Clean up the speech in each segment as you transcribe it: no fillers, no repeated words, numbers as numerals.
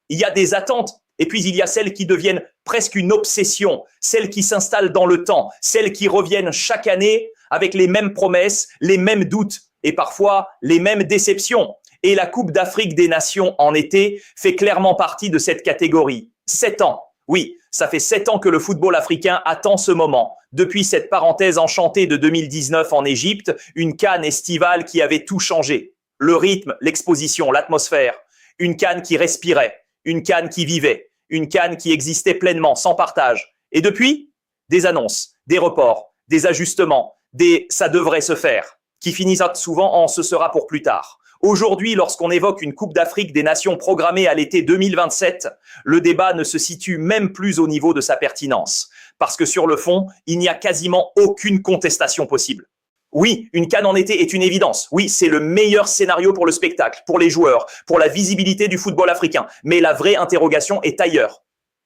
il y a des attentes. Et puis, il y a celles qui deviennent presque une obsession, celles qui s'installent dans le temps, celles qui reviennent chaque année avec les mêmes promesses, les mêmes doutes et parfois les mêmes déceptions. Et la Coupe d'Afrique des Nations en été fait clairement partie de cette catégorie. 7 ans. Oui, ça fait 7 ans que le football africain attend ce moment. Depuis cette parenthèse enchantée de 2019 en Égypte, une CAN estivale qui avait tout changé. Le rythme, l'exposition, l'atmosphère. Une CAN qui respirait, une CAN qui vivait, une CAN qui existait pleinement, sans partage. Et depuis, des annonces, des reports, des ajustements, des « ça devrait se faire », qui finissent souvent en « ce sera pour plus tard ». Aujourd'hui, lorsqu'on évoque une Coupe d'Afrique des Nations programmée à l'été 2027, le débat ne se situe même plus au niveau de sa pertinence. Parce que sur le fond, il n'y a quasiment aucune contestation possible. Oui, une CAN en été est une évidence. Oui, c'est le meilleur scénario pour le spectacle, pour les joueurs, pour la visibilité du football africain. Mais la vraie interrogation est ailleurs,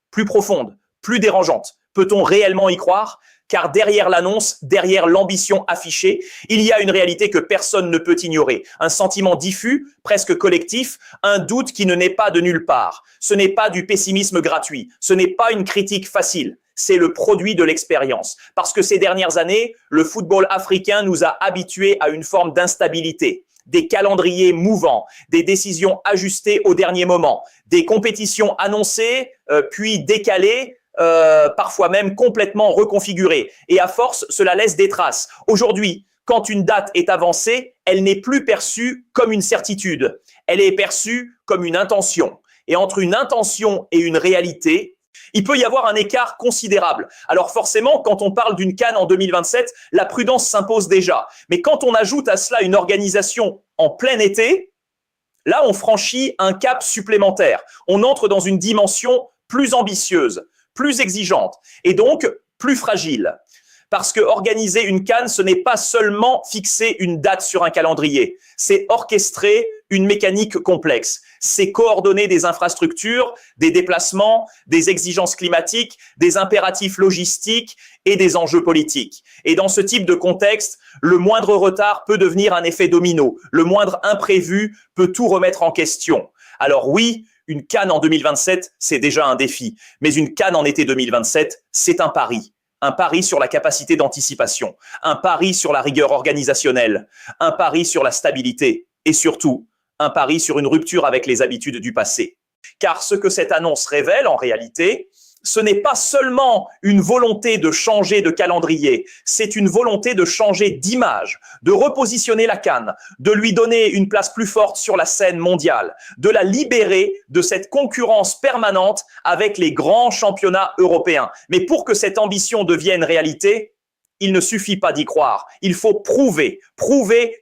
plus profonde, plus dérangeante. Peut-on réellement y croire ? Car derrière l'annonce, derrière l'ambition affichée, il y a une réalité que personne ne peut ignorer. Un sentiment diffus, presque collectif, un doute qui ne naît pas de nulle part. Ce n'est pas du pessimisme gratuit, ce n'est pas une critique facile. C'est le produit de l'expérience. Parce que ces dernières années, le football africain nous a habitués à une forme d'instabilité. Des calendriers mouvants, des décisions ajustées au dernier moment, des compétitions annoncées puis décalées, parfois même complètement reconfigurées. Et à force, cela laisse des traces. Aujourd'hui, quand une date est avancée, elle n'est plus perçue comme une certitude. Elle est perçue comme une intention. Et entre une intention et une réalité, il peut y avoir un écart considérable. Alors forcément, quand on parle d'une CAN en 2027, la prudence s'impose déjà. Mais quand on ajoute à cela une organisation en plein été, là, on franchit un cap supplémentaire. On entre dans une dimension plus ambitieuse, plus exigeante et donc plus fragile. Parce que organiser une CAN, ce n'est pas seulement fixer une date sur un calendrier, c'est orchestrer une mécanique complexe. C'est coordonner des infrastructures, des déplacements, des exigences climatiques, des impératifs logistiques et des enjeux politiques. Et dans ce type de contexte, le moindre retard peut devenir un effet domino. Le moindre imprévu peut tout remettre en question. Alors oui, une CAN en 2027, c'est déjà un défi. Mais une CAN en été 2027, c'est un pari. Un pari sur la capacité d'anticipation, un pari sur la rigueur organisationnelle, un pari sur la stabilité et surtout, un pari sur une rupture avec les habitudes du passé. Car ce que cette annonce révèle en réalité, ce n'est pas seulement une volonté de changer de calendrier, c'est une volonté de changer d'image, de repositionner la CAN, de lui donner une place plus forte sur la scène mondiale, de la libérer de cette concurrence permanente avec les grands championnats européens. Mais pour que cette ambition devienne réalité, il ne suffit pas d'y croire. Il faut prouver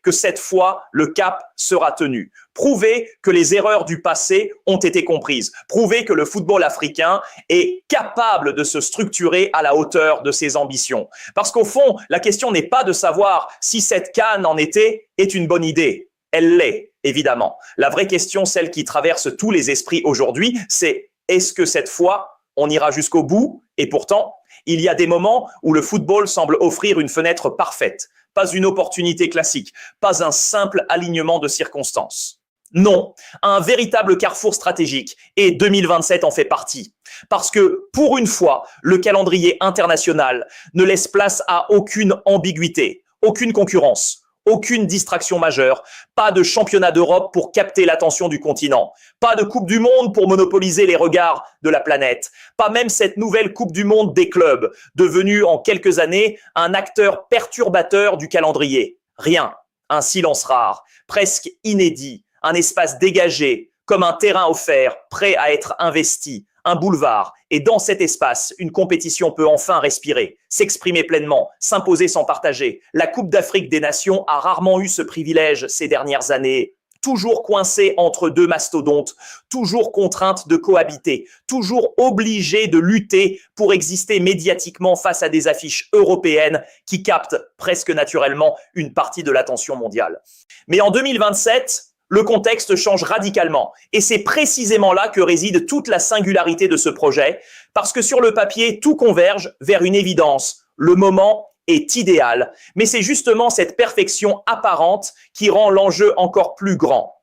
que cette fois, le cap sera tenu. Prouver que les erreurs du passé ont été comprises. Prouver que le football africain est capable de se structurer à la hauteur de ses ambitions. Parce qu'au fond, la question n'est pas de savoir si cette CAN en été est une bonne idée. Elle l'est, évidemment. La vraie question, celle qui traverse tous les esprits aujourd'hui, c'est est-ce que cette fois, on ira jusqu'au bout? Et pourtant, il y a des moments où le football semble offrir une fenêtre parfaite, pas une opportunité classique, pas un simple alignement de circonstances. Non, un véritable carrefour stratégique, et 2027 en fait partie. Parce que, pour une fois, le calendrier international ne laisse place à aucune ambiguïté, aucune concurrence, aucune distraction majeure, pas de championnat d'Europe pour capter l'attention du continent, pas de Coupe du Monde pour monopoliser les regards de la planète, pas même cette nouvelle Coupe du Monde des clubs, devenue en quelques années un acteur perturbateur du calendrier. Rien, un silence rare, presque inédit, un espace dégagé, comme un terrain offert, prêt à être investi, un boulevard. Et dans cet espace, une compétition peut enfin respirer, s'exprimer pleinement, s'imposer sans partager. La Coupe d'Afrique des Nations a rarement eu ce privilège ces dernières années. Toujours coincée entre deux mastodontes, toujours contrainte de cohabiter, toujours obligée de lutter pour exister médiatiquement face à des affiches européennes qui captent presque naturellement une partie de l'attention mondiale. Mais en 2027, le contexte change radicalement. Et c'est précisément là que réside toute la singularité de ce projet, parce que sur le papier, tout converge vers une évidence. Le moment est idéal, mais c'est justement cette perfection apparente qui rend l'enjeu encore plus grand.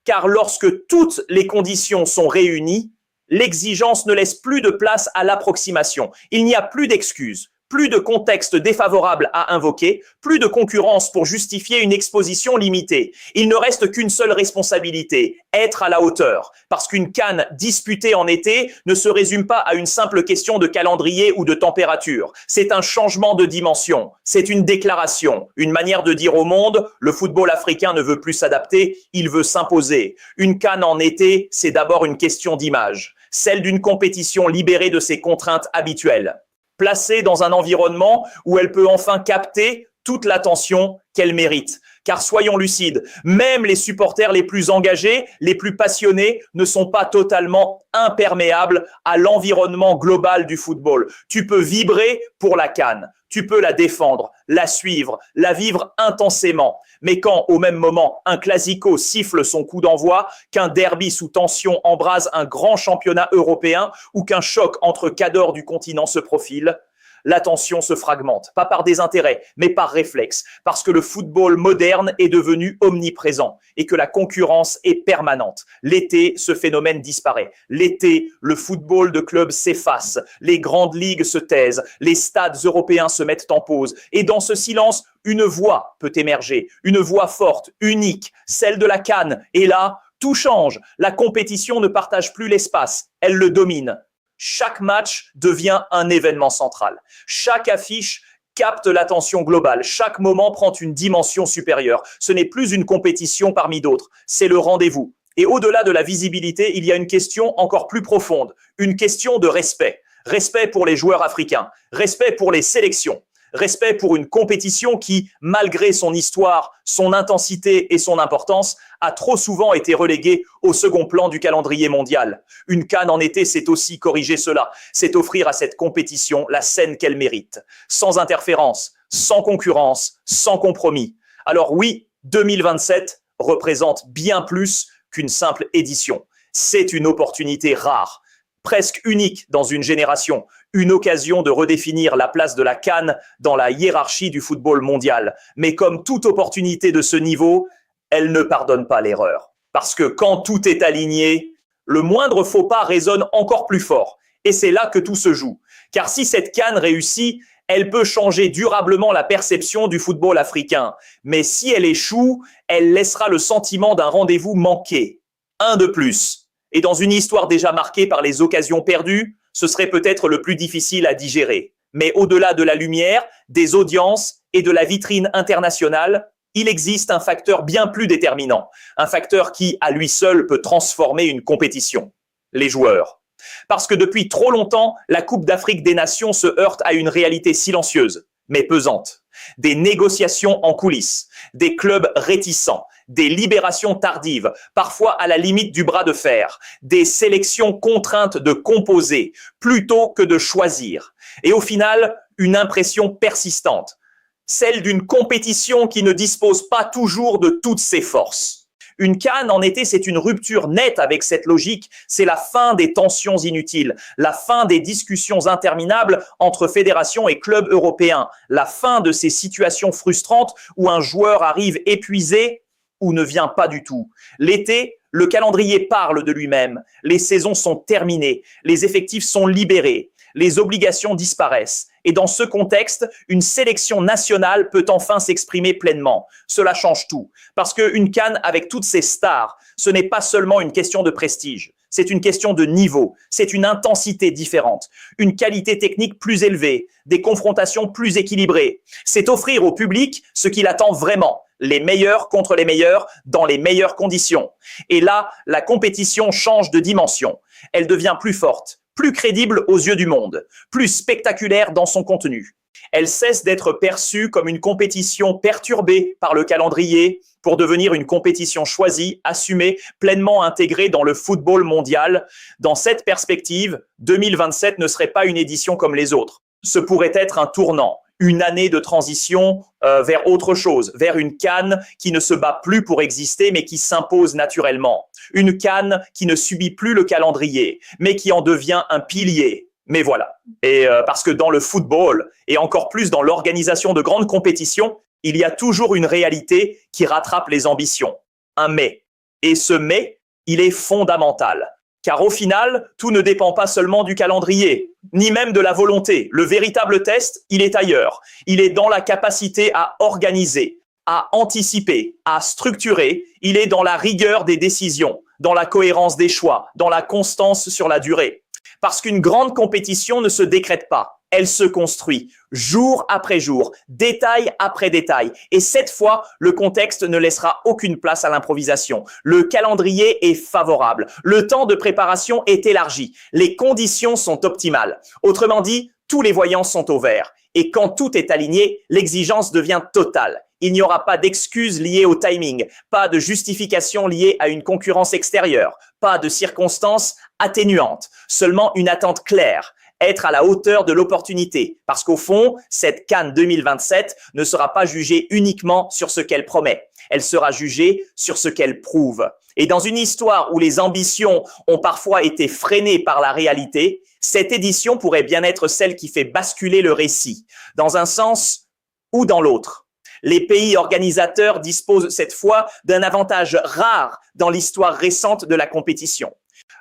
Car lorsque toutes les conditions sont réunies, L'exigence ne laisse plus de place à l'approximation. Il n'y a plus d'excuses, plus de contexte défavorable à invoquer, plus de concurrence pour justifier une exposition limitée. Il ne reste qu'une seule responsabilité, être à la hauteur. Parce qu'une CAN disputée en été ne se résume pas à une simple question de calendrier ou de température. C'est un changement de dimension. C'est une déclaration, une manière de dire au monde, le football africain ne veut plus s'adapter, il veut s'imposer. Une CAN en été, c'est d'abord une question d'image, celle d'une compétition libérée de ses contraintes habituelles, placée dans un environnement où elle peut enfin capter toute l'attention qu'elle mérite. Car soyons lucides, même les supporters les plus engagés, les plus passionnés ne sont pas totalement imperméables à l'environnement global du football. Tu peux vibrer pour la CAN, tu peux la défendre, la suivre, la vivre intensément. Mais quand, au même moment, un classico siffle son coup d'envoi, qu'un derby sous tension embrase un grand championnat européen ou qu'un choc entre cadors du continent se profile, l'attention se fragmente, pas par désintérêt, mais par réflexe, parce que le football moderne est devenu omniprésent et que la concurrence est permanente. L'été, ce phénomène disparaît. L'été, le football de clubs s'efface, les grandes ligues se taisent, les stades européens se mettent en pause. Et dans ce silence, une voix peut émerger, une voix forte, unique, celle de la CAN. Et là, tout change. La compétition ne partage plus l'espace, elle le domine. Chaque match devient un événement central. Chaque affiche capte l'attention globale. Chaque moment prend une dimension supérieure. Ce n'est plus une compétition parmi d'autres, c'est le rendez-vous. Et au-delà de la visibilité, il y a une question encore plus profonde, une question de respect. Respect pour les joueurs africains, respect pour les sélections. Respect pour une compétition qui, malgré son histoire, son intensité et son importance, a trop souvent été reléguée au second plan du calendrier mondial. Une CAN en été, c'est aussi corriger cela. C'est offrir à cette compétition la scène qu'elle mérite. Sans interférence, sans concurrence, sans compromis. Alors oui, 2027 représente bien plus qu'une simple édition. C'est une opportunité rare, presque unique dans une génération, une occasion de redéfinir la place de la CAN dans la hiérarchie du football mondial. Mais comme toute opportunité de ce niveau, elle ne pardonne pas l'erreur. Parce que quand tout est aligné, le moindre faux pas résonne encore plus fort. Et c'est là que tout se joue. Car si cette CAN réussit, elle peut changer durablement la perception du football africain. Mais si elle échoue, elle laissera le sentiment d'un rendez-vous manqué. Un de plus. Et dans une histoire déjà marquée par les occasions perdues, ce serait peut-être le plus difficile à digérer. Mais au-delà de la lumière, des audiences et de la vitrine internationale, il existe un facteur bien plus déterminant. Un facteur qui, à lui seul, peut transformer une compétition. Les joueurs. Parce que depuis trop longtemps, la Coupe d'Afrique des Nations se heurte à une réalité silencieuse, mais pesante. Des négociations en coulisses, des clubs réticents, des libérations tardives, parfois à la limite du bras de fer, des sélections contraintes de composer plutôt que de choisir. Et au final, une impression persistante, celle d'une compétition qui ne dispose pas toujours de toutes ses forces. Une CAN en été, c'est une rupture nette avec cette logique, c'est la fin des tensions inutiles, la fin des discussions interminables entre fédérations et clubs européens, la fin de ces situations frustrantes où un joueur arrive épuisé ou ne vient pas du tout. L'été, le calendrier parle de lui-même, les saisons sont terminées, les effectifs sont libérés, les obligations disparaissent. Et dans ce contexte, une sélection nationale peut enfin s'exprimer pleinement. Cela change tout. Parce qu'une CAN avec toutes ses stars, ce n'est pas seulement une question de prestige. C'est une question de niveau. C'est une intensité différente. Une qualité technique plus élevée. Des confrontations plus équilibrées. C'est offrir au public ce qu'il attend vraiment. Les meilleurs contre les meilleurs dans les meilleures conditions. Et là, la compétition change de dimension. Elle devient plus forte, plus crédible aux yeux du monde, plus spectaculaire dans son contenu. Elle cesse d'être perçue comme une compétition perturbée par le calendrier pour devenir une compétition choisie, assumée, pleinement intégrée dans le football mondial. Dans cette perspective, 2027 ne serait pas une édition comme les autres. Ce pourrait être un tournant, une année de transition vers autre chose, vers une CAN qui ne se bat plus pour exister, mais qui s'impose naturellement. Une CAN qui ne subit plus le calendrier, mais qui en devient un pilier. Mais voilà. Et parce que dans le football, et encore plus dans l'organisation de grandes compétitions, il y a toujours une réalité qui rattrape les ambitions. Un mais. Et ce mais, il est fondamental. Car au final, tout ne dépend pas seulement du calendrier, ni même de la volonté. Le véritable test, il est ailleurs. Il est dans la capacité à organiser, à anticiper, à structurer. Il est dans la rigueur des décisions, dans la cohérence des choix, dans la constance sur la durée. Parce qu'une grande compétition ne se décrète pas. Elle se construit jour après jour, détail après détail. Et cette fois, le contexte ne laissera aucune place à l'improvisation. Le calendrier est favorable. Le temps de préparation est élargi. Les conditions sont optimales. Autrement dit, tous les voyants sont au vert. Et quand tout est aligné, l'exigence devient totale. Il n'y aura pas d'excuses liées au timing, pas de justification liée à une concurrence extérieure, pas de circonstances atténuantes, seulement une attente claire. Être à la hauteur de l'opportunité. Parce qu'au fond, cette CAN 2027 ne sera pas jugée uniquement sur ce qu'elle promet. Elle sera jugée sur ce qu'elle prouve. Et dans une histoire où les ambitions ont parfois été freinées par la réalité, cette édition pourrait bien être celle qui fait basculer le récit, dans un sens ou dans l'autre. Les pays organisateurs disposent cette fois d'un avantage rare dans l'histoire récente de la compétition.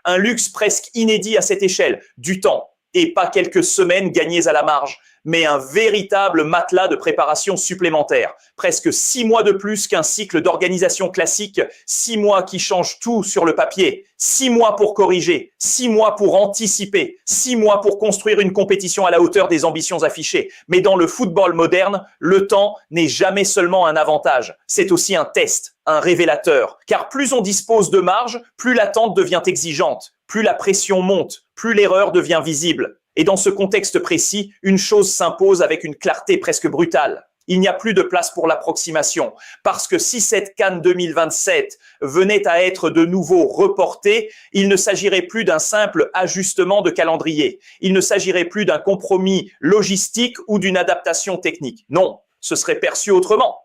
Un luxe presque inédit à cette échelle, du temps. Et pas quelques semaines gagnées à la marge, mais un véritable matelas de préparation supplémentaire. Presque 6 mois de plus qu'un cycle d'organisation classique, 6 mois qui changent tout sur le papier, 6 mois pour corriger, 6 mois pour anticiper, 6 mois pour construire une compétition à la hauteur des ambitions affichées. Mais dans le football moderne, le temps n'est jamais seulement un avantage, c'est aussi un test, un révélateur. Car plus on dispose de marge, plus l'attente devient exigeante, plus la pression monte, plus l'erreur devient visible. Et dans ce contexte précis, une chose s'impose avec une clarté presque brutale. Il n'y a plus de place pour l'approximation. Parce que si cette CAN 2027 venait à être de nouveau reportée, il ne s'agirait plus d'un simple ajustement de calendrier. Il ne s'agirait plus d'un compromis logistique ou d'une adaptation technique. Non, ce serait perçu autrement.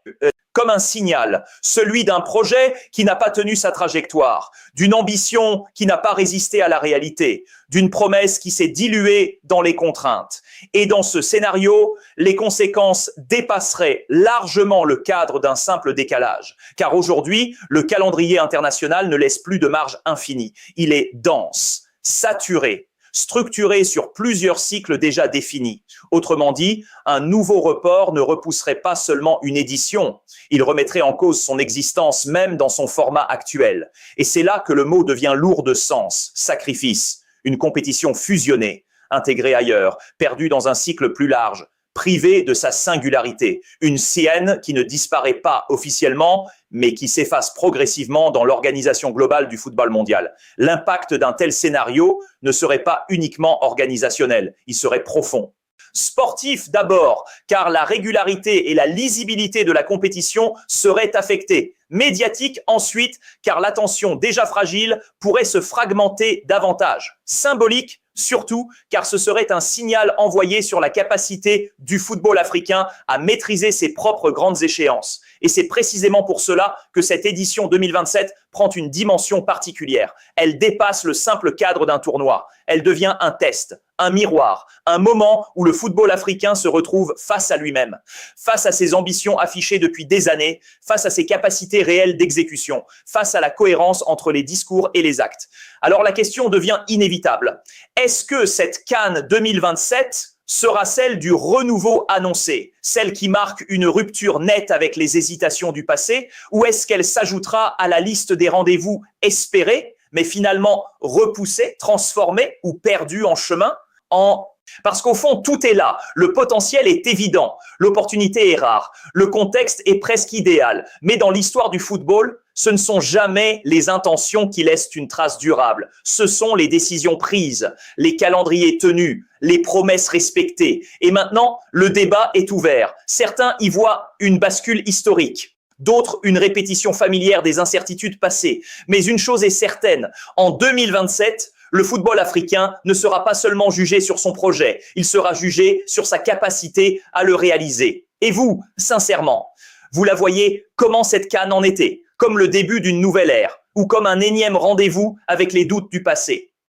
Comme un signal, celui d'un projet qui n'a pas tenu sa trajectoire, d'une ambition qui n'a pas résisté à la réalité, d'une promesse qui s'est diluée dans les contraintes. Et dans ce scénario, les conséquences dépasseraient largement le cadre d'un simple décalage. Car aujourd'hui, le calendrier international ne laisse plus de marge infinie. Il est dense, saturé, structuré sur plusieurs cycles déjà définis. Autrement dit, un nouveau report ne repousserait pas seulement une édition, il remettrait en cause son existence même dans son format actuel. Et c'est là que le mot devient lourd de sens, sacrifice, une compétition fusionnée, intégrée ailleurs, perdue dans un cycle plus large, privée de sa singularité, une sienne qui ne disparaît pas officiellement, mais qui s'efface progressivement dans l'organisation globale du football mondial. L'impact d'un tel scénario ne serait pas uniquement organisationnel, il serait profond. Sportif d'abord, car la régularité et la lisibilité de la compétition seraient affectées. Médiatique ensuite, car l'attention déjà fragile pourrait se fragmenter davantage. Symbolique surtout, car ce serait un signal envoyé sur la capacité du football africain à maîtriser ses propres grandes échéances. Et c'est précisément pour cela que cette édition 2027 prend une dimension particulière. Elle dépasse le simple cadre d'un tournoi. Elle devient un test, un miroir, un moment où le football africain se retrouve face à lui-même, face à ses ambitions affichées depuis des années, face à ses capacités réelles d'exécution, face à la cohérence entre les discours et les actes. Alors la question devient inévitable. Est-ce que cette CAN 2027 sera celle du renouveau annoncé, celle qui marque une rupture nette avec les hésitations du passé, ou est-ce qu'elle s'ajoutera à la liste des rendez-vous espérés, mais finalement repoussés, transformés ou perdus en chemin Parce qu'au fond, tout est là. Le potentiel est évident. L'opportunité est rare. Le contexte est presque idéal. Mais dans l'histoire du football, ce ne sont jamais les intentions qui laissent une trace durable. Ce sont les décisions prises, les calendriers tenus, les promesses respectées. Et maintenant, le débat est ouvert. Certains y voient une bascule historique. D'autres, une répétition familière des incertitudes passées. Mais une chose est certaine, en 2027, le football africain ne sera pas seulement jugé sur son projet, il sera jugé sur sa capacité à le réaliser. Et vous, sincèrement, vous la voyez comment cette CAN en était, comme le début d'une nouvelle ère ou comme un énième rendez-vous avec les doutes du passé.